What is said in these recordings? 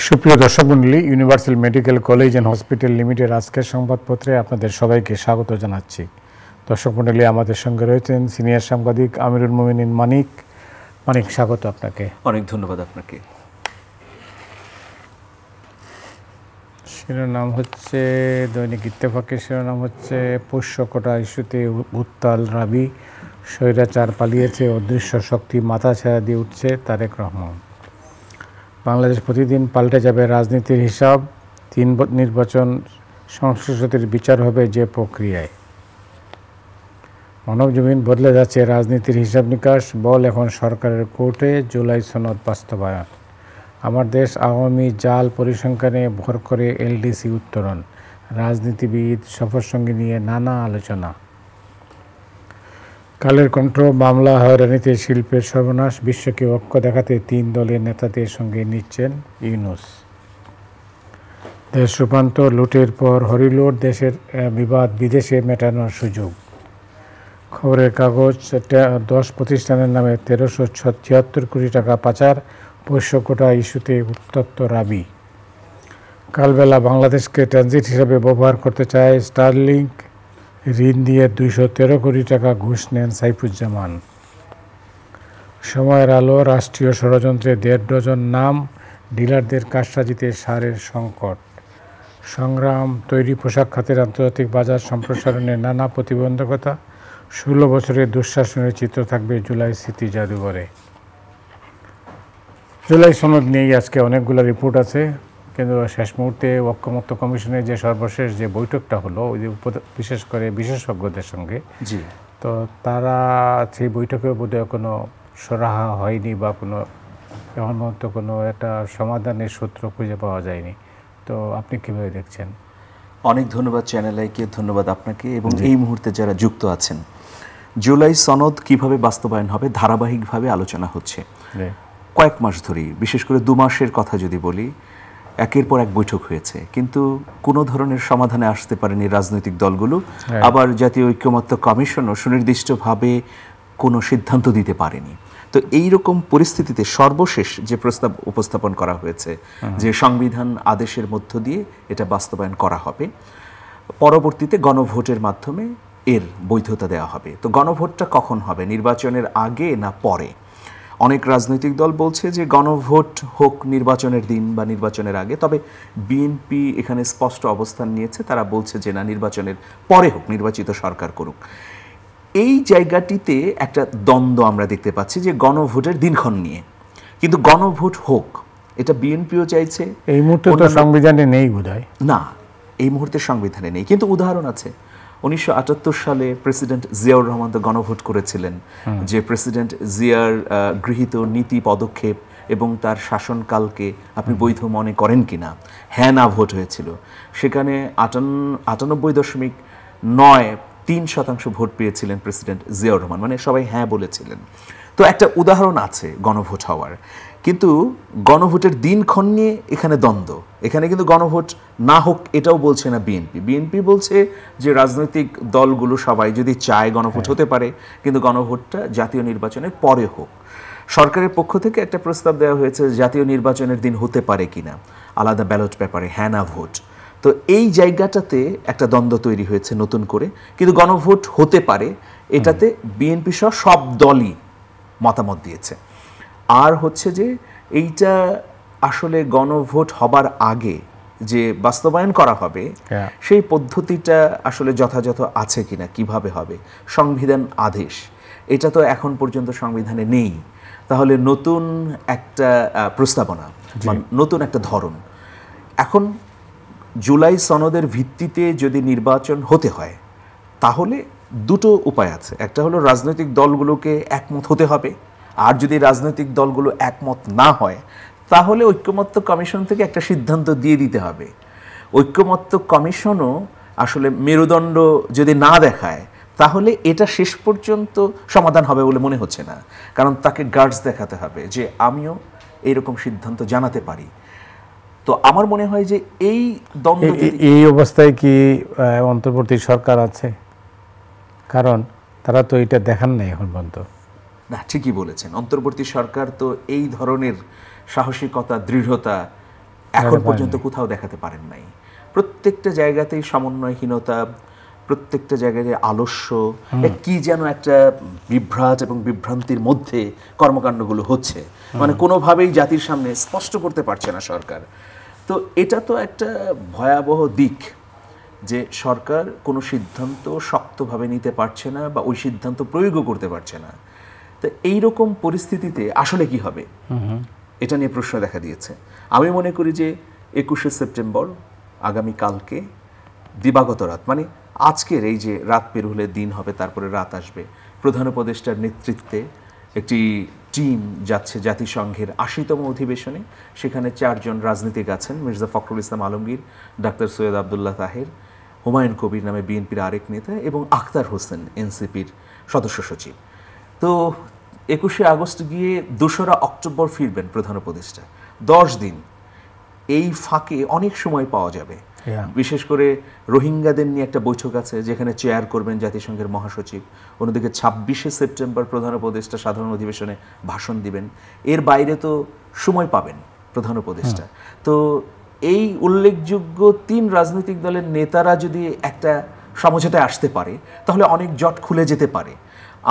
সুপ্রিয় দর্শক মণ্ডলী, universal medical college and hospital limited আজকের সংবাদপত্রে আপনাদের সবাইকে স্বাগত জানাচ্ছি। দর্শক মণ্ডলী, আমাদের সঙ্গে রয়েছেন সিনিয়র সাংবাদিক আমিরুল মোমিনিন মানিক। মানিক, স্বাগত আপনাকে। অনেক ধন্যবাদ আপনাকে। শিরোনাম হচ্ছে দৈনিক ইত্তেফাকের শিরোনাম হচ্ছে পোষ্যকোটা ইস্যুতে উত্তাল রাবি, স্বৈরাচার পালিয়েছে, অদৃশ্য শক্তি মাথাছাড়া দিয়ে উঠছে তারেক রহমান। বাংলাদেশ প্রতিদিন পাল্টে যাবে রাজনীতির হিসাব, 3 নির্বাচন সংসদের বিচার হবে যে প্রক্রিয়ায়। মানবজমিন বদলে যাচ্ছে রাজনীতির হিসাব নিকাশ, বল এখন সরকারের কোর্টে, জুলাই সনদ বাস্তবায়ন। আমার দেশ আওয়ামী জাল পরিসংখ্যানে ভর করে এলডিসি উত্তরণ, রাজনীতিবিদ সফরসঙ্গী নিয়ে নানা আলোচনা। কালের কণ্ঠ, মামলা হয়রানিতে শিল্পের সর্বনাশ, বিশ্বকে ঐক্য দেখাতে 3 দলের নেতাদের সঙ্গে নিচ্ছেন ইউনূস। দেশ রূপান্তর, লুটের পর হরিলুট, দেশের বিবাদ বিদেশে মেটানোর সুযোগ। খবরের কাগজ, 10 প্রতিষ্ঠানের নামে 1376 কোটি টাকা পাচার, পোষ্যকোটা ইস্যুতে উত্তপ্ত রাবি। কালবেলা বাংলাদেশকে ট্রানজিট হিসাবে ব্যবহার করতে চায় স্টারলিংক, ঋণ দিয়ে 213 কোটি টাকা ঘুষ নেন সাইফুজ্জামান। সময়ের আলো, রাষ্ট্রীয় ষড়যন্ত্রে 1.5 ডজন নাম, ডিলারদের কারসাজিতে সারের সংকট। সংগ্রাম, তৈরি পোশাক খাতের আন্তর্জাতিক বাজার সম্প্রসারণে নানা প্রতিবন্ধকতা, 16 বছরের দুঃশাসনের চিত্র থাকবে জুলাই স্মৃতি জাদুঘরে। জুলাই সনদ নিয়েই আজকে অনেকগুলো রিপোর্ট আছে, কিন্তু শেষ মুহূর্তে ঐক্যমত্য কমিশনের যে সর্বশেষ যে বৈঠকটা হলো, ওই যে বিশেষ করে বিশেষজ্ঞদের সঙ্গে, জি, তো তারা সেই বৈঠকে বোধহয় কোনো সরাহা হয়নি বা কোনো এখন পর্যন্ত কোনো একটা সমাধানের সূত্র খুঁজে পাওয়া যায়নি। তো আপনি কীভাবে দেখছেন? অনেক ধন্যবাদ চ্যানেল আইকে, ধন্যবাদ আপনাকে এবং এই মুহূর্তে যারা যুক্ত আছেন। জুলাই সনদ কিভাবে বাস্তবায়ন হবে ধারাবাহিকভাবে আলোচনা হচ্ছে কয়েক মাস ধরেই, বিশেষ করে 2 মাসের কথা যদি বলি, একের পর এক বৈঠক হয়েছে, কিন্তু কোনো ধরনের সমাধানে আসতে পারেনি রাজনৈতিক দলগুলো। আবার জাতীয় ঐক্যমত্য কমিশনও সুনির্দিষ্টভাবে কোনো সিদ্ধান্ত দিতে পারেনি। তো এই রকম পরিস্থিতিতে সর্বশেষ যে প্রস্তাব উপস্থাপন করা হয়েছে যে সংবিধান আদেশের মধ্য দিয়ে এটা বাস্তবায়ন করা হবে, পরবর্তীতে গণভোটের মাধ্যমে এর বৈধতা দেওয়া হবে। তো গণভোটটা কখন হবে, নির্বাচনের আগে না পরে? অনেক রাজনৈতিক দল বলছে যে গণভোট হোক নির্বাচনের দিন বা নির্বাচনের আগে, তবে বিএনপি এখানে স্পষ্ট অবস্থান নিয়েছে, তারা বলছে যে না, নির্বাচনের পরে হোক, নির্বাচিত সরকার করুক। এই জায়গাটিতে একটা দ্বন্দ্ব আমরা দেখতে পাচ্ছি যে গণভোটের দিনক্ষণ নিয়ে, কিন্তু গণভোট হোক এটা বিএনপিও চাইছে। এই মুহূর্তে তো সংবিধানে নেই বোধহয়। না, এই মুহূর্তে সংবিধানে নেই, কিন্তু উদাহরণ আছে। 1978 সালে প্রেসিডেন্ট জিয়াউর রহমান তো গণভোট করেছিলেন, যে প্রেসিডেন্ট জিয়ার গৃহীত নীতি পদক্ষেপ এবং তার শাসনকালকে আপনি বৈধ মনে করেন কিনা, হ্যাঁ না ভোট হয়েছিল। সেখানে 98.93% ভোট পেয়েছিলেন প্রেসিডেন্ট জিয়াউর রহমান, মানে সবাই হ্যাঁ বলেছিলেন। তো একটা উদাহরণ আছে গণভোট হওয়ার, কিন্তু গণভোটের দিনক্ষণ নিয়ে এখানে দ্বন্দ্ব। এখানে কিন্তু গণভোট না হোক এটাও বলছে না বিএনপি। বিএনপি বলছে যে রাজনৈতিক দলগুলো সবাই যদি চায় গণভোট হতে পারে, কিন্তু গণভোটটা জাতীয় নির্বাচনের পরে হোক। সরকারের পক্ষ থেকে একটা প্রস্তাব দেওয়া হয়েছে জাতীয় নির্বাচনের দিন হতে পারে কিনা, আলাদা ব্যালট পেপারে হ্যাঁ না ভোট। তো এই জায়গাটাতে একটা দ্বন্দ্ব তৈরি হয়েছে নতুন করে, কিন্তু গণভোট হতে পারে এটাতে বিএনপি সহ সব দলই মতামত দিয়েছে। আর হচ্ছে যে এইটা আসলে গণভোট হবার আগে যে বাস্তবায়ন করা হবে, সেই পদ্ধতিটা আসলে যথাযথ আছে কিনা, কিভাবে হবে, সংবিধান আদেশ এটা তো এখন পর্যন্ত সংবিধানে নেই। তাহলে নতুন একটা প্রস্তাবনা, নতুন একটা ধরন। এখন জুলাই সনদের ভিত্তিতে যদি নির্বাচন হতে হয়, তাহলে দুটো উপায় আছে। একটা হলো রাজনৈতিক দলগুলোকে একমত হতে হবে, আর যদি রাজনৈতিক দলগুলো একমত না হয়, তাহলে ঐক্যমত্য কমিশন থেকে একটা সিদ্ধান্ত দিয়ে দিতে হবে। ঐক্যমত্য কমিশনও আসলে মেরুদণ্ড যদি না দেখায়, তাহলে এটা শেষ পর্যন্ত সমাধান হবে বলে মনে হচ্ছে না, কারণ তাকে গার্ডস দেখাতে হবে যে আমিও এইরকম সিদ্ধান্ত জানাতে পারি। তো আমার মনে হয় যে এই দ্বন্দ্ব, এই অবস্থায় কি অন্তর্বর্তী সরকার আছে? কারণ তারা তো এটা দেখান নাই এখন পর্যন্ত। না, ঠিকই বলেছেন, অন্তর্বর্তী সরকার তো এই ধরনের সাহসিকতা, দৃঢ়তা এখন পর্যন্ত কোথাও দেখাতে পারেন নাই। প্রত্যেকটা জায়গাতেই সমন্বয়হীনতা, প্রত্যেকটা জায়গায় আলস্য, কি যেন একটা বিভ্রাট এবং বিভ্রান্তির মধ্যে কর্মকাণ্ডগুলো হচ্ছে, মানে কোনোভাবেই জাতির সামনে স্পষ্ট করতে পারছে না সরকার। তো এটা তো একটা ভয়াবহ দিক যে সরকার কোনো সিদ্ধান্ত শক্তভাবে নিতে পারছে না বা ওই সিদ্ধান্ত প্রয়োগও করতে পারছে না। তো এইরকম পরিস্থিতিতে আসলে কি হবে, এটা নিয়ে প্রশ্ন দেখা দিয়েছে। আমি মনে করি যে 21শে সেপ্টেম্বর আগামীকালকে দিবাগত রাত, মানে আজকের এই যে রাত পের হলে দিন হবে, তারপরে রাত আসবে, প্রধান উপদেষ্টার নেতৃত্বে একটি টিম যাচ্ছে জাতিসংঘের ৮০তম অধিবেশনে। সেখানে 4 জন রাজনীতিক আছেন, মির্জা ফখরুল ইসলাম আলমগীর, ডাক্তার সৈয়দ আবদুল্লাহ তাহের, হুমায়ুন কবির নামে বিএনপির আরেক নেতা এবং আখতার হোসেন এনসিপির সদস্য সচিব। তো 21শে আগস্ট গিয়ে ২রা অক্টোবর ফিরবেন প্রধান উপদেষ্টা। 10 দিন এই ফাঁকে অনেক সময় পাওয়া যাবে। বিশেষ করে রোহিঙ্গাদের নিয়ে একটা বৈঠক আছে যেখানে চেয়ার করবেন জাতিসংঘের মহাসচিব। অন্যদিকে ২৬শে সেপ্টেম্বর প্রধান উপদেষ্টা সাধারণ অধিবেশনে ভাষণ দিবেন। এর বাইরে তো সময় পাবেন প্রধান উপদেষ্টা। তো এই উল্লেখযোগ্য 3 রাজনৈতিক দলের নেতারা যদি একটা সমঝোতায় আসতে পারে তাহলে অনেক জট খুলে যেতে পারে।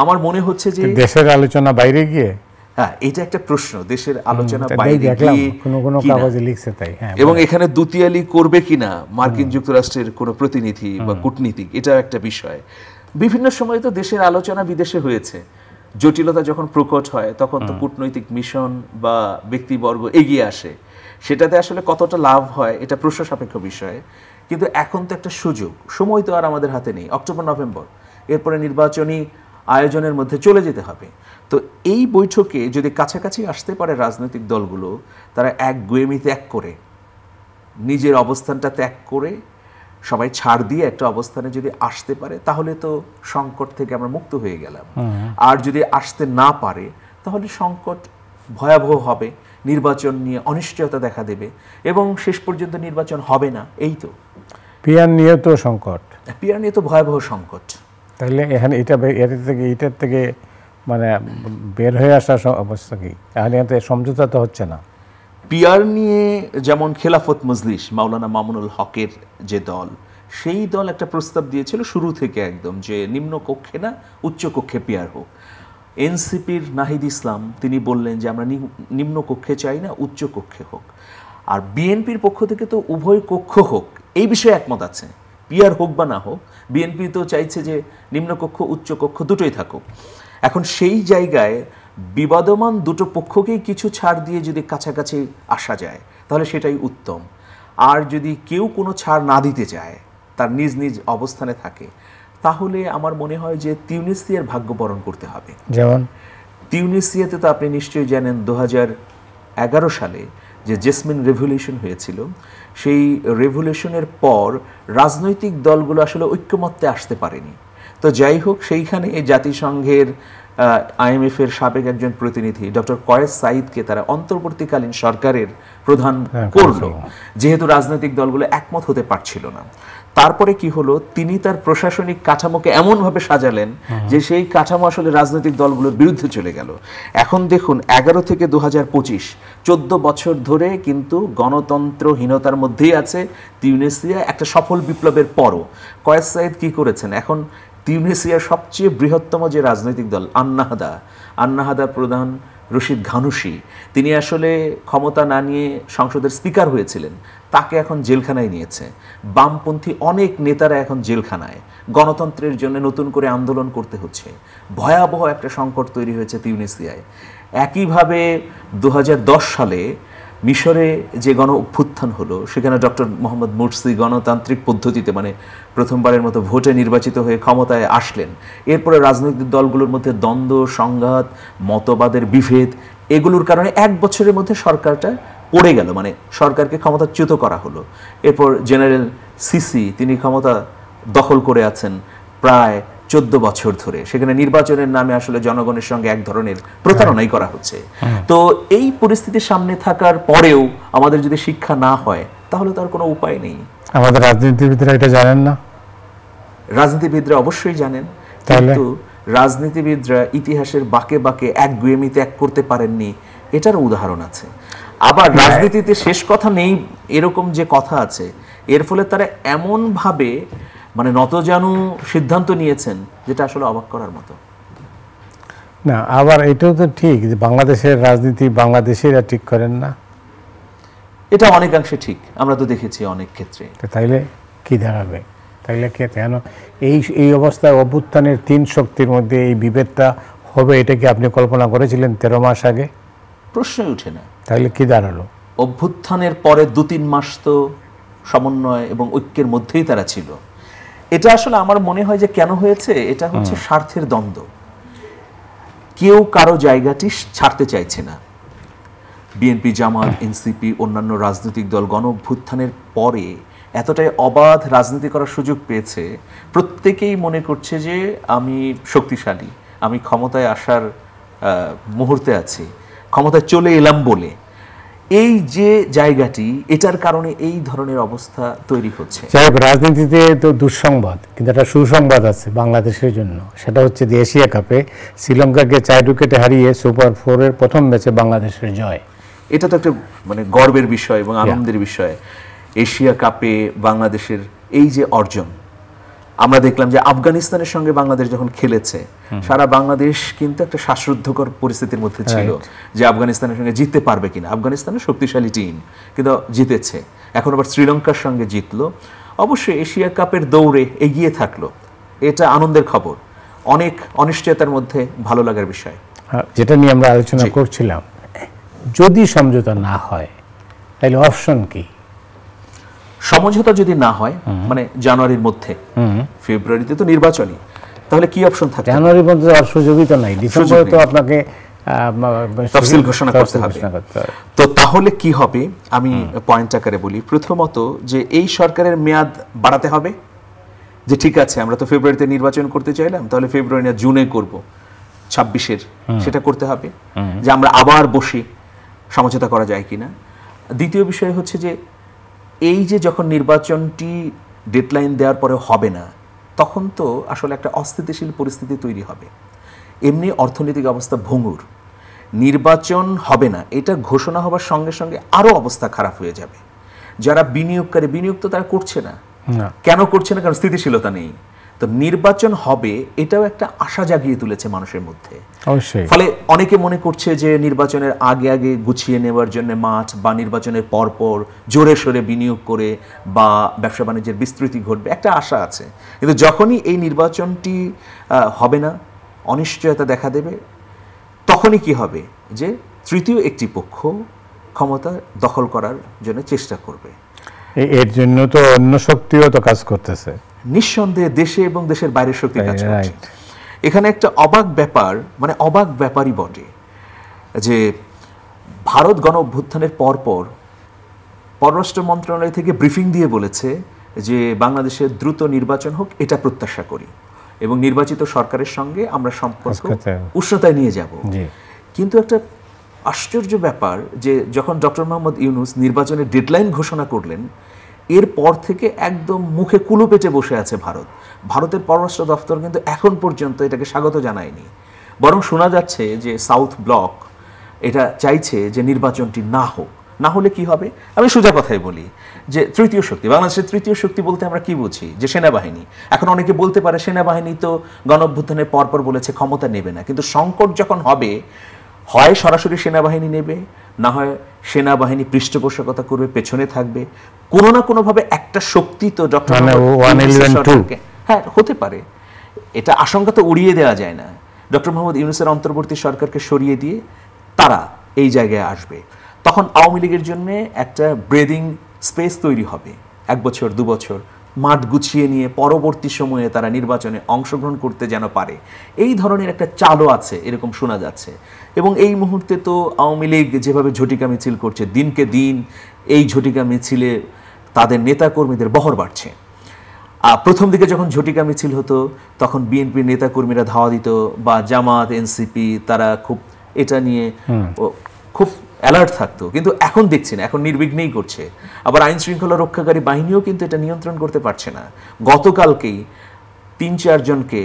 আমার মনে হচ্ছে যে দেশের আলোচনা বাইরে গিয়ে, হ্যাঁ এটা একটা প্রশ্ন, দেশের আলোচনা বাইরে গিয়ে কোনো কাগজে লিখছে তাই, এবং এখানে দুতিয়ালি করবে কিনা মার্কিন যুক্তরাষ্ট্রের কোনো প্রতিনিধি বা কূটনীতিক, এটা একটা বিষয়। বিভিন্ন সময় তো দেশের আলোচনা বিদেশে হয়েছে, জটিলতা যখন প্রকট হয় তখন তো কূটনৈতিক মিশন বা ব্যক্তিবর্গ এগিয়ে আসে, সেটাতে আসলে কতটা লাভ হয় এটা প্রশ্ন সাপেক্ষ বিষয়। কিন্তু এখন তো একটা সুযোগ, সময় তো আর আমাদের হাতে নেই, অক্টোবর নভেম্বর, এরপরে নির্বাচনী আয়োজনের মধ্যে চলে যেতে হবে। তো এই বৈঠকে যদি কাছাকাছি আসতে পারে রাজনৈতিক দলগুলো, তারা এক গোয়েমি ত্যাগ করে, নিজের অবস্থানটা ত্যাগ করে সবাই ছাড় দিয়ে একটা অবস্থানে যদি আসতে পারে তাহলে তো সংকট থেকে আমরা মুক্ত হয়ে গেলাম। আর যদি আসতে না পারে তাহলে সংকট ভয়াবহ হবে, নির্বাচন নিয়ে অনিশ্চয়তা দেখা দেবে এবং শেষ পর্যন্ত নির্বাচন হবে না। এই তো পিয়ার নিয়ে তো সংকট, পিয়ার নিয়ে তো ভয়াবহ সংকট। তাহলে এখানে এটার থেকে মানে বের হয়ে আসার অবস্থা কি? এখানে সমঝোতা তো হচ্ছে না। পিয়ার নিয়ে যেমন খেলাফত মজলিস, মাওলানা মামুনুল হকের যে দল, সেই দল একটা প্রস্তাব দিয়েছিল শুরু থেকে একদম যে নিম্ন কক্ষে না উচ্চ কক্ষে পিয়ার হোক। এনসিপির নাহিদ ইসলাম তিনি বললেন যে আমরা নিম্ন কক্ষে চাই না, উচ্চ কক্ষে হোক। আর বিএনপির পক্ষ থেকে তো উভয় কক্ষ হোক এই বিষয়ে একমত আছে, পিয়ার হোক বা না হোক। বিএনপি তো চাইছে যে নিম্নকক্ষ উচ্চ কক্ষ দুটোই থাকুক। এখন সেই জায়গায় বিবাদমান দুটো পক্ষকেই কিছু ছাড় দিয়ে যদি কাছাকাছি আসা যায় তাহলে সেটাই উত্তম। আর যদি কেউ কোনো ছাড় না দিতে চায়, তার নিজ নিজ অবস্থানে থাকে, তাহলে আমার মনে হয় যে তিউনিসিয়ার ভাগ্য বরণ করতে হবে। যেমন তিউনিসিয়াতে তো আপনি নিশ্চয়ই জানেন 2011 সালে যে জেসমিন রেভলিউশন হয়েছিল, সেই রেভলিউশনের পর রাজনৈতিক দলগুলো আসলে ঐক্যমত্যে আসতে পারেনি। তো যাই হোক, সেইখানে জাতিসংঘের IMF এর সাবেক একজন প্রতিনিধি ডক্টর কয়েস সাইদকে তারা অন্তর্বর্তীকালীন সরকারের প্রধান করলো, যেহেতু রাজনৈতিক দলগুলো একমত হতে পারছিল না। তারপরে কি হলো, তিনি তার প্রশাসনিক কাঠামোকে এমনভাবে সাজালেন যে সেই কাঠামো আসলে রাজনৈতিক দলগুলোর বিরুদ্ধে চলে গেল। এখন দেখুন 11 থেকে 2025 14 বছর ধরে কিন্তু গণতন্ত্রহীনতার মধ্যেই আছে তিউনিসিয়া। একটা সফল বিপ্লবের পরও কয়েস সাইদ কি করেছেন, এখন তিউনিসিয়ার সবচেয়ে বৃহত্তম যে রাজনৈতিক দল আন্নাহাদা প্রধান রশিদ ঘানুশি, তিনি আসলে ক্ষমতা না নিয়ে সংসদের স্পিকার হয়েছিলেন, তাকে এখন জেলখানায় নিয়েছে। বামপন্থী অনেক নেতারা এখন জেলখানায়, গণতন্ত্রের জন্য নতুন করে আন্দোলন করতে হচ্ছে। ভয়াবহ একটা সংকট তৈরি হয়েছে তিউনিসিয়ায়। একইভাবে 2010 সালে মিশরে যে গণ অভ্যুত্থান হলো, সেখানে ডক্টর মোহাম্মদ মুরসি গণতান্ত্রিক পদ্ধতিতে, মানে প্রথমবারের মতো ভোটে নির্বাচিত হয়ে ক্ষমতায় আসলেন। এরপরে রাজনৈতিক দলগুলোর মধ্যে দ্বন্দ্ব, সংঘাত, মতবাদের বিভেদ, এগুলোর কারণে 1 বছরের মধ্যে সরকারটা পড়ে গেল, মানে সরকারকে ক্ষমতাচ্যুত করা হলো। এরপর জেনারেল সিসি তিনি ক্ষমতা দখল করে আছেন প্রায় 14 বছর ধরে। সেখানে নির্বাচনের নামে আসলে জনগণের সঙ্গে এক ধরনের প্রতারণাই করা হচ্ছে। তো এই পরিস্থিতির সামনে থাকার পরেও আমাদের যদি শিক্ষা না হয় তাহলে তার কোনো উপায় নেই। আমাদের রাজনীতিবিদরা এটা জানেন না? রাজনীতিবিদরা অবশ্যই জানেন, কিন্তু রাজনীতিবিদরা ইতিহাসের বাঁকে বাঁকে একগুঁয়েমি ত্যাগ করতে পারেননি, এটার উদাহরণ আছে। আবার রাজনীতিতে শেষ কথা নেই এরকম যে কথা আছে, এর ফলে তারা এমন ভাবে মানে নতজানু সিদ্ধান্ত নিয়েছেন যেটা আসলে অবাক করার মতো। না, আবার এটাও তো ঠিক যে বাংলাদেশের রাজনীতি বাংলাদেশিরা ঠিক করেন না, এটা অনেকাংশে ঠিক, আমরা তো দেখেছি অনেক ক্ষেত্রে। তাইলে কি দাঁড়াবে? তাইলে কেন এই অবস্থায় অভ্যুত্থানের 3 শক্তির মধ্যে এই বিভেদটা হবে, এটা কি আপনি কল্পনা করেছিলেন 13 মাস আগে? প্রশ্নই ওঠে না। তাইলে কি দাঁড়ালো? অভ্যুত্থানের পরে 2-3 মাস তো সমন্বয় এবং ঐক্যের মধ্যেই তারা ছিল। এটা আসলে আমার মনে হয় যে কেন হয়েছে, এটা হচ্ছে স্বার্থের দ্বন্দ্ব। কেউ কারো জায়গাটি ছাড়তে চাইছে না। বিএনপি, জামাত, এনসিপি, অন্যান্য রাজনৈতিক দল গণ অভ্যুত্থানের পরে এতটাই অবাধ রাজনীতি করার সুযোগ পেয়েছে, প্রত্যেকেই মনে করছে যে আমি শক্তিশালী, আমি ক্ষমতায় আসার মুহূর্তে আছি, ক্ষমতায় চলে এলাম বলে। এই যে জায়গাটি, এটার কারণে এই ধরনের অবস্থা তৈরি হচ্ছে। রাজনীতিতে তো দুঃসংবাদ, কিন্তু একটা সুসংবাদ আছে বাংলাদেশের জন্য। সেটা হচ্ছে যে এশিয়া কাপে শ্রীলঙ্কাকে 4 উইকেটে হারিয়ে সুপার 4-এর প্রথম ম্যাচে বাংলাদেশের জয়। এটা তো একটা মানে গর্বের বিষয় এবং আনন্দের বিষয়। এশিয়া কাপে বাংলাদেশের এই যে অর্জন, আমরা দেখলাম যে আফগানিস্তানের সঙ্গে বাংলাদেশ যখন খেলেছে, সারা বাংলাদেশ কিন্তু একটা শ্বাসরুদ্ধকর পরিস্থিতির মধ্যে ছিল যে আফগানিস্তানের সঙ্গে জিততে পারবে কিনা। আফগানিস্তানের শক্তিশালী টিম, কিন্তু জিতেছে। এখন আবার শ্রীলঙ্কার সঙ্গে জিতলো। অবশ্যই এশিয়া কাপের দৌড়ে এগিয়ে থাকলো, এটা আনন্দের খবর। অনেক অনিশ্চয়তার মধ্যে ভালো লাগার বিষয়। যেটা নিয়ে আমরা আলোচনা করছিলাম, যদি সমঝোতা না হয় তাহলে অপশন কি? সমঝোতা যদি না হয় মানে জানুয়ারির মধ্যে, ফেব্রুয়ারিতে তো নির্বাচনই, তাহলে কি অপশন থাকে? জানুয়ারির মধ্যে আর সুযোগই তো নাই, ডিসেম্বরে তো আপনাকে তফসিল ঘোষণা করতে হবে। তো তাহলে কি হবে আমি পয়েন্ট আকারে বলি। প্রথমত যে এই সরকারের মেয়াদ বাড়াতে হবে, যে ঠিক আছে আমরা তো ফেব্রুয়ারিতে নির্বাচন করতে চাইলাম, তাহলে ফেব্রুয়ারি না জুনে করব 26-এর, সেটা করতে হবে, যে আমরা আবার বসি সমঝোতা করা যায় কিনা। দ্বিতীয় বিষয় হচ্ছে যে এই যে যখন নির্বাচনটি ডেডলাইন দেওয়ার পরে হবে না, তখন তো আসলে একটা অস্থিতিশীল পরিস্থিতি তৈরি হবে। এমনি অর্থনৈতিক অবস্থা ভঙ্গুর, নির্বাচন হবে না এটা ঘোষণা হবার সঙ্গে সঙ্গে আরও অবস্থা খারাপ হয়ে যাবে। যারা বিনিয়োগকারী, বিনিয়োগ তো তারা করছে না। কেন করছে না? কারণ স্থিতিশীলতা নেই। তো নির্বাচন হবে, এটাও একটা আশা জাগিয়ে তুলেছে মানুষের মধ্যে। ফলে অনেকে মনে করছে যে নির্বাচনের আগে আগে গুছিয়ে নেওয়ার জন্য মাঠ, বা নির্বাচনের পরপর জোরে সোরে বিনিয়োগ করে বা ব্যবসা বাণিজ্যের বিস্তৃতি ঘটবে, একটা আশা আছে। কিন্তু যখনই এই নির্বাচনটি হবে না, অনিশ্চয়তা দেখা দেবে, তখনই কি হবে যে তৃতীয় একটি পক্ষ ক্ষমতা দখল করার জন্য চেষ্টা করবে। এর জন্য তো অন্য শক্তিও তো কাজ করতেছে, নিঃসন্দেহে দেশে এবং দেশের বাইরের শক্তি কাজ করছে। এখানে একটা অবাক ব্যাপার, মানে অবাক ব্যাপারই বটে, যে ভারত গণ অভ্যুত্থানের পরপর পররাষ্ট্র মন্ত্রণালয় থেকে ব্রিফিং দিয়ে বলেছে যে বাংলাদেশের দ্রুত নির্বাচন হোক, এটা প্রত্যাশা করি, এবং নির্বাচিত সরকারের সঙ্গে আমরা সম্পর্ক উষ্ণতায় নিয়ে যাব। কিন্তু একটা আশ্চর্য ব্যাপার যে যখন ডক্টর মোহাম্মদ ইউনূস নির্বাচনের ডেডলাইন ঘোষণা করলেন, এরপর থেকে একদম মুখে কুলু পেটে বসে আছে ভারত। ভারতের পররাষ্ট্র দপ্তর কিন্তু এখন পর্যন্ত এটাকে স্বাগত জানায়নি, বরং শোনা যাচ্ছে যে সাউথ ব্লক এটা চাইছে যে নির্বাচনটি না হোক। না হলে কি হবে? আমি সোজা কথাই বলি যে তৃতীয় শক্তি, বাংলাদেশের তৃতীয় শক্তি বলতে আমরা কি বুঝি? যে সেনাবাহিনী। এখন অনেকে বলতে পারে সেনাবাহিনী তো গণ অভ্যুত্থানের পরপর বলেছে ক্ষমতা নেবে না, কিন্তু সংকট যখন হবে, হয় সরাসরি সেনাবাহিনী নেবে, না হয় সেনাবাহিনী পৃষ্ঠপোষকতা করবে, পেছনে থাকবে, কোনো না কোনোভাবে একটা শক্তি তো ডক্টর হ্যাঁ হতে পারে। এটা আশঙ্কা তো উড়িয়ে দেওয়া যায় না। ডক্টর মোহাম্মদ ইউনূসের অন্তর্বর্তী সরকারকে সরিয়ে দিয়ে তারা এই জায়গায় আসবে, তখন আওয়ামী লীগের জন্য একটা ব্রেদিং স্পেস তৈরি হবে। 1 বছর 2 বছর মাঠ গুছিয়ে নিয়ে পরবর্তী সময়ে তারা নির্বাচনে অংশগ্রহণ করতে যেন পারে, এই ধরনের একটা চালও আছে, এরকম শোনা যাচ্ছে। এবং এই মুহূর্তে তো আওয়ামী লীগ যেভাবে ঝটিকা মিছিল করছে, দিনকে দিন এই ঝটিকা মিছিলে তাদের নেতাকর্মীদের বহর বাড়ছে। প্রথম দিকে যখন ঝটিকা মিছিল হতো, তখন বিএনপির নেতাকর্মীরা ধাওয়া দিত, বা জামাত, এনসিপি তারা খুব এটা নিয়ে খুব অ্যালার্ট থাকতো। কিন্তু এখন দেখছি না, এখন নির্বিঘ্নেই করছে। আবার আইন শৃঙ্খলা রক্ষাকারী বাহিনীও কিন্তু এটা নিয়ন্ত্রণ করতে পারছে না। গতকালকেই 3-4 জনকে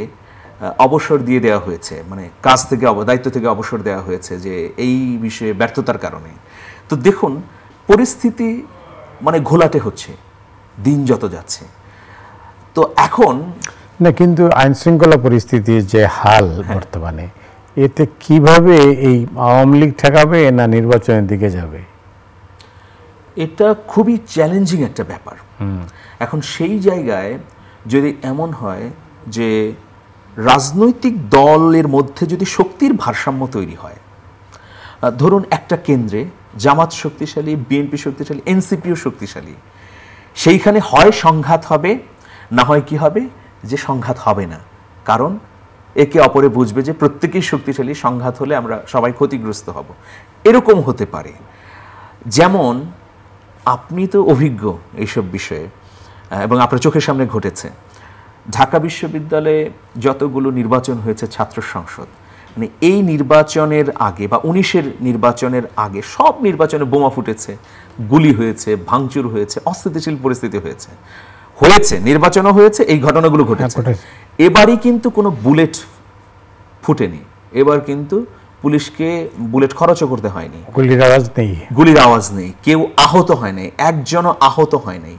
অবসর দিয়ে দেওয়া হয়েছে, মানে কাজ থেকে দায়িত্ব থেকে অবসর দেওয়া হয়েছে, যে এই বিষয়ে ব্যর্থতার কারণে। তো দেখুন পরিস্থিতি মানে ঘোলাটে হচ্ছে দিন যত যাচ্ছে। তো এখন না, কিন্তু আইন শৃঙ্খলা পরিস্থিতির যে হাল বর্তমানে, এতে কিভাবে এই আওয়ামী লীগ ঠেকাবে না নির্বাচনের দিকে যাবে? এটা খুবই চ্যালেঞ্জিং একটা ব্যাপার। এখন সেই জায়গায় যদি এমন হয় যে রাজনৈতিক দলের মধ্যে যদি শক্তির ভারসাম্য তৈরি হয়, ধরুন একটা কেন্দ্রে জামাত শক্তিশালী, বিএনপি শক্তিশালী, এনসিপিও শক্তিশালী, সেইখানে হয় সংঘাত হবে, না হয় কি হবে যে সংঘাত হবে না, কারণ একে অপরে বুঝবে যে প্রত্যেকেই শক্তিশালী, সংঘাত হলে আমরা সবাই ক্ষতিগ্রস্ত হব, এরকম হতে পারে। যেমন আপনি তো অভিজ্ঞ এইসব বিষয়ে এবং আপনার চোখের সামনে ঘটেছে, ঢাকা বিশ্ববিদ্যালয়ে যতগুলো নির্বাচন হয়েছে ছাত্র সংসদ, মানে এই নির্বাচনের আগে বা 19-এর নির্বাচনের আগে সব নির্বাচনে বোমা ফুটেছে, গুলি হয়েছে, ভাঙচুর হয়েছে, অস্থিতিশীল পরিস্থিতি হয়েছে, নির্বাচনও হয়েছে, এই ঘটনাগুলো ঘটেছে। এবারই কিন্তু কোনো বুলেট ফুটেনি, এবার কিন্তু পুলিশকে বুলেট খরচও করতে হয়নি, গুলির আওয়াজ নেই, কেউ আহত হয় নাই, একজনও আহত হয় নাই।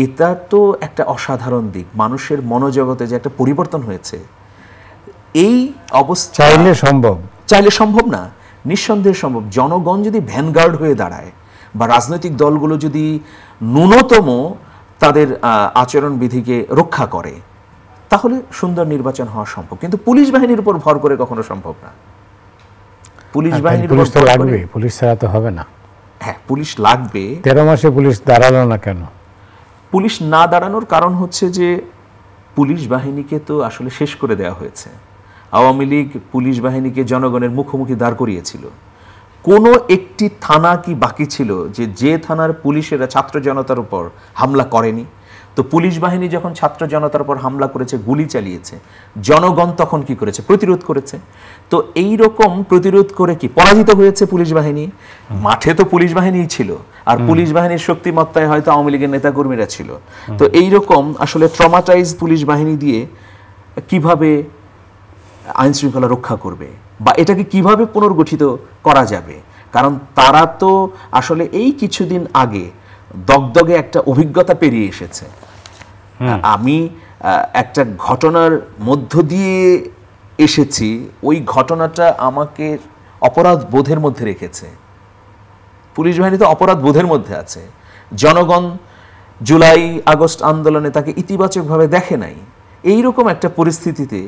এটা তো একটা অসাধারণ দিক, মানুষের মনোজগতে যে একটা পরিবর্তন হয়েছে। এই অবস্থা চাইলে সম্ভব না, নিঃসন্দেহে সম্ভব। জনগণ যদি ভ্যানগার্ড হয়ে দাঁড়ায় বা রাজনৈতিক দলগুলো যদি ন্যূনতম তাদের আচরণবিধিকে রক্ষা করে, তাহলে সুন্দর নির্বাচন হওয়া সম্ভব। কিন্তু পুলিশ বাহিনীর উপর ভর করে কখনো সম্ভব না। পুলিশ বাহিনীর পুলিশ তো লাগবে, পুলিশ ছাড়া তো হবে না। হ্যাঁ, পুলিশ লাগবে। 13 মাসে পুলিশ দাঁড়ালো না কেন? পুলিশ না দাঁড়ানোর কারণ হচ্ছে যে পুলিশ বাহিনীকে তো আসলে শেষ করে দেওয়া হয়েছে। আওয়ামী লীগ পুলিশ বাহিনীকে জনগণের মুখোমুখি দাঁড় করিয়েছিল। কোনো একটি থানা কি বাকি ছিল যে থানার পুলিশেরা ছাত্র জনতার উপর হামলা করেনি? তো পুলিশ বাহিনী যখন ছাত্র জনতার উপর হামলা করেছে, গুলি চালিয়েছে, জনগণ তখন কি করেছে? প্রতিরোধ করেছে। তো এই রকম প্রতিরোধ করে কি পরাজিত হয়েছে পুলিশ বাহিনী? মাঠে তো পুলিশ বাহিনীই ছিল, আর পুলিশ বাহিনীর শক্তিমত্তায় হয়তো আওয়ামী লীগের নেতাকর্মীরা ছিল। তো এই রকম আসলে ট্রমাটাইজ পুলিশ বাহিনী দিয়ে কিভাবে আইন শৃঙ্খলা রক্ষা করবে বা এটাকে কিভাবে পুনর্গঠিত করা যাবে? কারণ তারা তো আসলে এই কিছুদিন আগে দগদগে একটা অভিজ্ঞতা পেরিয়ে এসেছে। আমি একটা ঘটনার মধ্য দিয়ে এসেছি, ওই ঘটনাটা আমাকে অপরাধ বোধের মধ্যে রেখেছে। পুলিশ বাহিনী তো অপরাধ বোধের মধ্যে আছে। জনগণ জুলাই আগস্ট আন্দোলনে তাকে ইতিবাচকভাবে দেখে নাই। এইরকম একটা পরিস্থিতিতে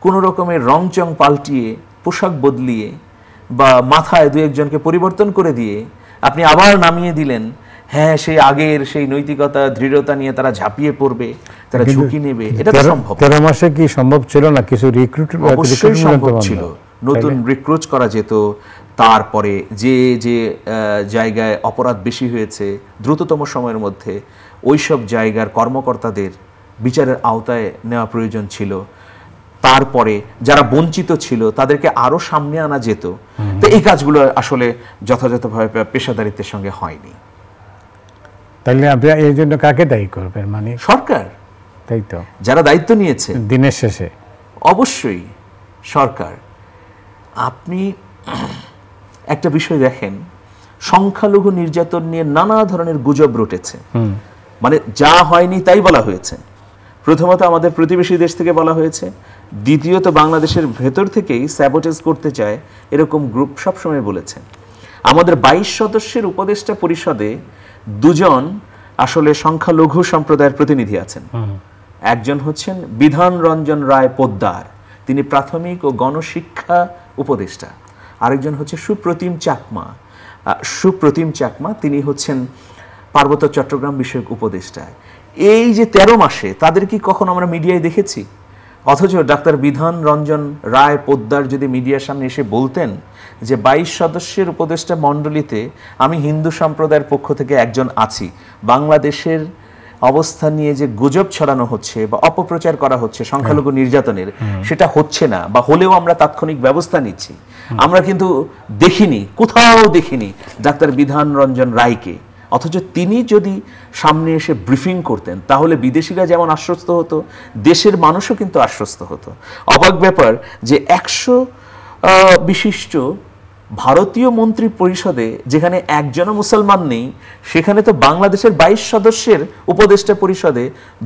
কোনো রকমের রংচং পাল্টিয়ে, পোশাক বদলিয়ে বা মাথায় দু একজনকে পরিবর্তন করে দিয়ে আপনি আবার নামিয়ে দিলেন, হ্যাঁ সেই আগের সেই নৈতিকতা দৃঢ়তা নিয়ে তারা ঝাঁপিয়ে পড়বে, তারা ঝুঁকি নেবে, এটা তো সম্ভব। 13 মাসে কি সম্ভব ছিল না? কিছু রিক্রুট অবশ্যই সম্ভব ছিল, নতুন রিক্রুট করা যেত। তারপরে যে যে জায়গায় অপরাধ বেশি হয়েছে দ্রুততম সময়ের মধ্যে ওইসব জায়গার কর্মকর্তাদের বিচারের আওতায় নেওয়া প্রয়োজন ছিল। তারপরে যারা বঞ্চিত ছিল তাদেরকে আরো সামনে আনা যেত। তো এই কাজগুলো আসলে যথাযথভাবে পেশাদারিত্বের সঙ্গে হয়নি। তাহলে আপনি এই জন্য কাকে দায়ী করবেন? মানে সরকার, তাই তো, যারা দায়িত্ব নিয়েছে দিনের শেষে অবশ্যই সরকার। আপনি একটা বিষয় দেখেন, সংখ্যালঘু নির্যাতন নিয়ে নানা ধরনের গুজব রটেছে, মানে যা হয়নি তাই বলা হয়েছে। প্রথমত আমাদের প্রতিবেশী দেশ থেকে বলা হয়েছে, দ্বিতীয়ত বাংলাদেশের ভেতর থেকেই স্যাবোটেজ করতে চায় এরকম গ্রুপ সবসময় বলেছে। আমাদের 22 সদস্যের উপদেষ্টা পরিষদে 2 জন আসলে সংখ্যালঘু সম্প্রদায়ের প্রতিনিধি আছেন। একজন হচ্ছেন বিধান রঞ্জন রায় পোদ্দার, তিনি প্রাথমিক ও গণশিক্ষা উপদেষ্টা। আরেকজন হচ্ছে সুপ্রতিম চাকমা, তিনি হচ্ছেন পার্বত্য চট্টগ্রাম বিষয়ক উপদেষ্টা। এই যে 13 মাসে তাদের কি কখনো আমরা মিডিয়ায় দেখেছি? অথচ ডাক্তার বিধান রঞ্জন রায় পোদ্দার যদি মিডিয়ার সামনে এসে বলতেন যে 22 সদস্যের উপদেষ্টা মণ্ডলীতে আমি হিন্দু সম্প্রদায়ের পক্ষ থেকে একজন আছি, বাংলাদেশের অবস্থা নিয়ে যে গুজব ছড়ানো হচ্ছে বা অপপ্রচার করা হচ্ছে সংখ্যালঘু নির্যাতনের, সেটা হচ্ছে না, বা হলেও আমরা তাৎক্ষণিক ব্যবস্থা নিচ্ছি। আমরা কিন্তু কোথাও দেখিনি ডাক্তার বিধান রঞ্জন রায়কে। অথচ তিনি যদি সামনে এসে ব্রিফিং করতেন তাহলে বিদেশিরা যেমন আশ্বস্ত হতো, দেশের মানুষও কিন্তু আশ্বস্ত হতো। অবাক ব্যাপার যে 100 বিশিষ্ট ভারতীয় মন্ত্রী পরিষদে যেখানে একজনও মুসলমান নেই, সেখানে তো বাংলাদেশের 22 সদস্যের উপদেষ্টা পরিষদে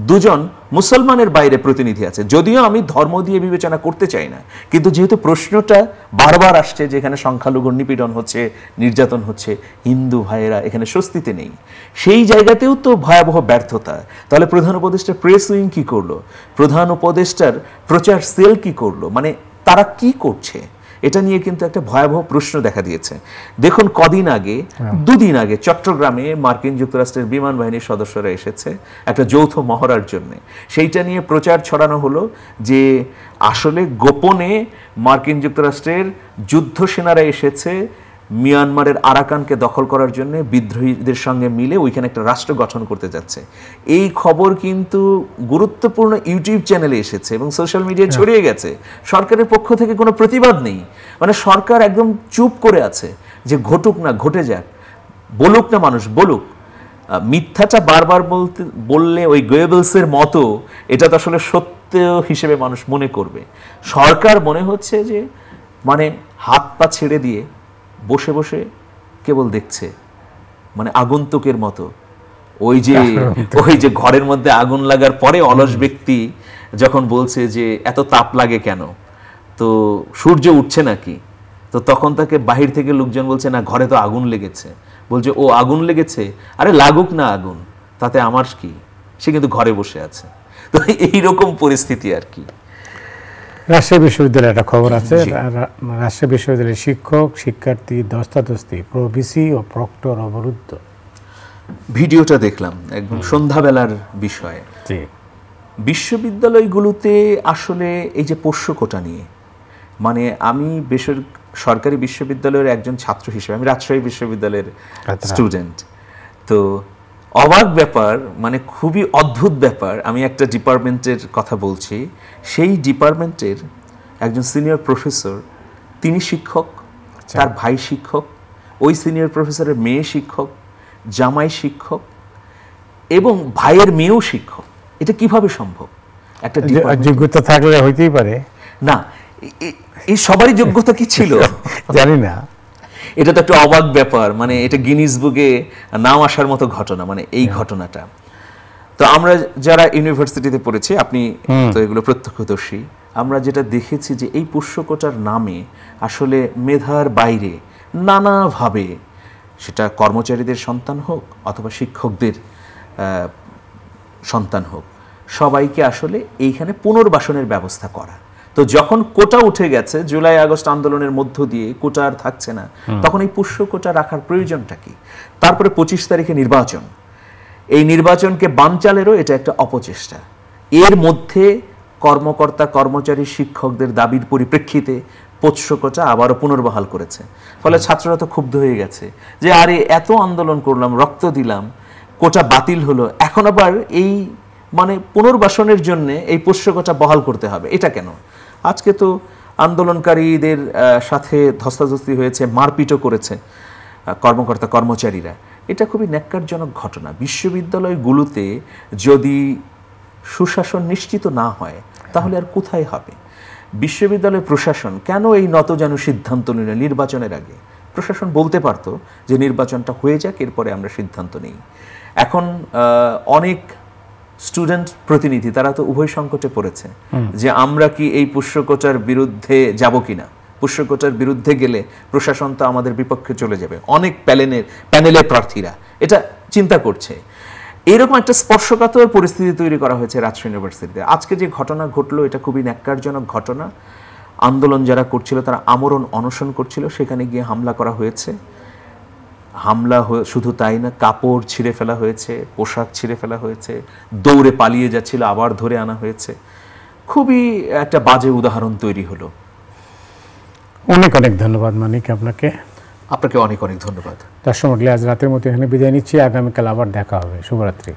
2 জন মুসলমানের বাইরে প্রতিনিধি আছে। যদিও আমি ধর্ম দিয়ে বিবেচনা করতে চাই না, কিন্তু যেহেতু প্রশ্নটা বারবার আসছে যে এখানে সংখ্যালঘুর নিপীড়ন হচ্ছে, নির্যাতন হচ্ছে, হিন্দু ভাইয়েরা এখানে স্বস্তিতে নেই, সেই জায়গাতেও তো ভয়াবহ ব্যর্থতা। তাহলে প্রধান উপদেষ্টার প্রেস উইং কি করলো, প্রধান উপদেষ্টার প্রচার সেল কি করলো, মানে তারা কি করছে, এটা নিয়ে কিন্তু একটা ভয়াবহ প্রশ্ন দেখা দিয়েছে। দেখুন কদিন আগে, 2 দিন আগে চট্টগ্রামে মার্কিন যুক্তরাষ্ট্রের বিমান বাহিনীর সদস্যরা এসেছে একটা যৌথ মহড়ার জন্য। সেইটা নিয়ে প্রচার ছড়ানো হলো যে আসলে গোপনে মার্কিন যুক্তরাষ্ট্রের যুদ্ধ সেনারা এসেছে মিয়ানমারের আরাকানকে দখল করার জন্য, বিদ্রোহীদের সঙ্গে মিলে ওইখানে একটা রাষ্ট্র গঠন করতে যাচ্ছে। এই খবর কিন্তু গুরুত্বপূর্ণ ইউটিউব চ্যানেলে এসেছে এবং সোশ্যাল মিডিয়ায় ছড়িয়ে গেছে। সরকারের পক্ষ থেকে কোনো প্রতিবাদ নেই, মানে সরকার একদম চুপ করে আছে যে ঘটুক না, ঘটে যাক, বলুক না মানুষ, বলুক। মিথ্যাটা বারবার বললে ওই গোয়েবলসের মতো এটা তো আসলে সত্য হিসেবে মানুষ মনে করবে। সরকার মনে হচ্ছে যে মানে হাত পা ছেড়ে দিয়ে বসে বসে কেবল দেখছে, মানে আগন্তুকের মতো। ওই যে ঘরের মধ্যে আগুন লাগার পরে অলস ব্যক্তি যখন বলছে যে এত তাপ লাগে কেন, তো সূর্য উঠছে নাকি, তো তখন তাকে বাহির থেকে লোকজন বলছে না ঘরে তো আগুন লেগেছে, বলছে ও আগুন লেগেছে, আরে লাগুক না আগুন, তাতে আমার কি, সে কিন্তু ঘরে বসে আছে। তো এইরকম পরিস্থিতি আর কি। রাজশাহী বিশ্ববিদ্যালয়ে একটা খবর আছে, রাজশাহী বিশ্ববিদ্যালয়ের শিক্ষক শিক্ষার্থী ধস্তাধস্তি, প্রভিসি ও প্রক্টর অবরুদ্ধ। ভিডিওটা দেখলাম, একদম সন্ধ্যাবেলার বিষয়। বিশ্ববিদ্যালয়গুলোতে আসলে এই যে পোষ্য কোটা নিয়ে, মানে আমি সরকারি বিশ্ববিদ্যালয়ের একজন ছাত্র হিসেবে, আমি রাজশাহী বিশ্ববিদ্যালয়ের স্টুডেন্ট, তো অবাক ব্যাপার, মানে খুবই অদ্ভুত ব্যাপার। আমি একটা ডিপার্টমেন্টের কথা বলছি, সেই ডিপার্টমেন্টের একজন সিনিয়র প্রফেসর, তিনি শিক্ষক, তার ভাই শিক্ষক, ওই সিনিয়র প্রফেসরের মেয়ে শিক্ষক, জামাই শিক্ষক এবং ভাইয়ের মেয়েও শিক্ষক। এটা কিভাবে সম্ভব? একটা যোগ্যতা থাকলে হইতেই পারে না, এই সবারই যোগ্যতা কি ছিল জানি না। এটা তো একটা অবাক ব্যাপার, মানে এটা গিনিস বুকে নাম আসার মতো ঘটনা, মানে এই ঘটনাটা। তো আমরা যারা ইউনিভার্সিটিতে পড়েছি, আপনি তো এগুলো প্রত্যক্ষদর্শী, আমরা যেটা দেখেছি যে এই পোষ্যকোটার নামে আসলে মেধার বাইরে নানাভাবে, সেটা কর্মচারীদের সন্তান হোক অথবা শিক্ষকদের সন্তান হোক, সবাইকে আসলে এইখানে পুনর্বাসনের ব্যবস্থা করা। তো যখন কোটা উঠে গেছে, জুলাই আগস্ট আন্দোলনের মধ্য দিয়ে কোটা আর থাকছে না, তখন এই পোষ্য কোটা রাখার প্রয়োজনটা কি? তারপরে 25 তারিখে নির্বাচন, এই নির্বাচনকে বানচালেরও এটা একটা অপচেষ্টা। এর মধ্যে কর্মকর্তা কর্মচারী শিক্ষকদের দাবির পরিপ্রেক্ষিতে পোষ্য কোটা আবারও পুনর্বহাল করেছে। ফলে ছাত্ররা তো ক্ষুব্ধ হয়ে গেছে যে আরে এত আন্দোলন করলাম, রক্ত দিলাম, কোটা বাতিল হলো, এখন আবার এই মানে পুনর্বাসনের জন্য এই পোষ্য কোটা বহাল করতে হবে, এটা কেন? আজকে তো আন্দোলনকারীদের সাথে ধস্তাধস্তি হয়েছে, মারপিটও করেছে কর্মকর্তা কর্মচারীরা। এটা খুবই ন্যাক্কারজনক ঘটনা। বিশ্ববিদ্যালয়গুলোতে যদি সুশাসন নিশ্চিত না হয় তাহলে আর কোথায় হবে? বিশ্ববিদ্যালয় প্রশাসন কেন এই নতজানু সিদ্ধান্ত নিল নির্বাচনের আগে? প্রশাসন বলতে পারতো যে নির্বাচনটা হয়ে যাক, এরপরে আমরা সিদ্ধান্ত নিই। এখন অনেক স্টুডেন্ট প্রতিনিধি তারা তো উভয় সংকটে পড়েছে যে আমরা কি এই পোষ্যকোটার বিরুদ্ধে যাব কিনা। পোষ্যকোটার বিরুদ্ধে গেলে প্রশাসন তো আমাদের বিপক্ষে চলে যাবে, অনেক প্যানেলের প্রার্থীরা এটা চিন্তা করছে। এরকম একটা স্পর্শকাতর পরিস্থিতি তৈরি করা হয়েছে রাজশাহী ইউনিভার্সিটিতে। আজকে যে ঘটনা ঘটলো এটা খুবই ন্যাক্কারজনক ঘটনা। আন্দোলন যারা করছিল তারা আমরণ অনশন করছিল, সেখানে গিয়ে হামলা করা হয়েছে। হামলা শুধু তাই না, কাপড় ছিঁড়ে ফেলা হয়েছে, পোশাক ছিঁড়ে ফেলা হয়েছে, দৌড়ে পালিয়ে যাচ্ছিল আবার ধরে আনা হয়েছে। খুবই একটা বাজে উদাহরণ তৈরি হলো। অনেক অনেক ধন্যবাদ মানিক আপনাকে। আপনাকে অনেক অনেক ধন্যবাদ। দর্শক মণ্ডলী, আজ রাতের মতো এখানে বিদায় নিচ্ছি। আগামীকাল আবার দেখা হবে। শুভরাত্রি।